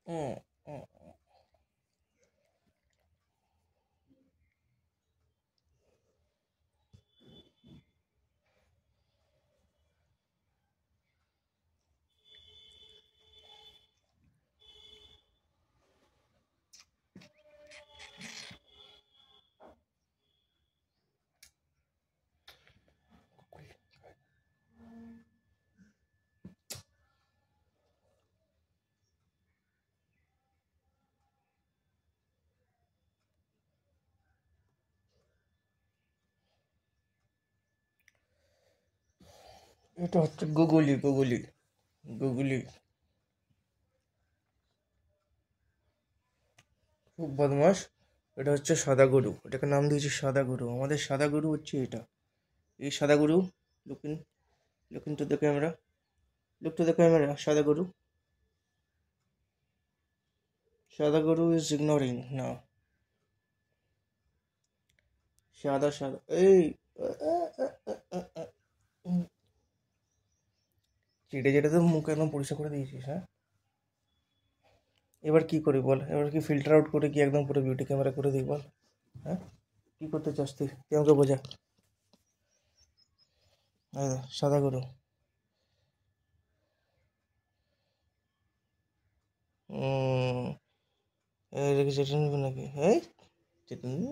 উম, উম, এটা হচ্ছে গুগলি গুগলি গুগলি। খুব বদমাস। এটা হচ্ছে সাদা গরু, এটাকে নাম দিয়েছি সাদা গরু। আমাদের সাদা গরু হচ্ছে এটা। এই সাদা গরু, looking looking to the camera, look to the camera. সাদা গরু, সাদা গরু ইজ ইগনোরিং না। সাদা সাদা এই চেটে চেটে তো মুখ একদম পরিষ্কার করে দিয়েছিস, হ্যাঁ? এবার কি করি বল, এবার কি ফিল্টার আউট করে কি একদম পুরো বিউটি ক্যামেরা করে দিই বল? হ্যাঁ, কি করতে চাস তুই? তুই আমাকে বোঝা। সাদা গরু। রেখে চেটে নিবি নাকি? এই চেটে নিবি?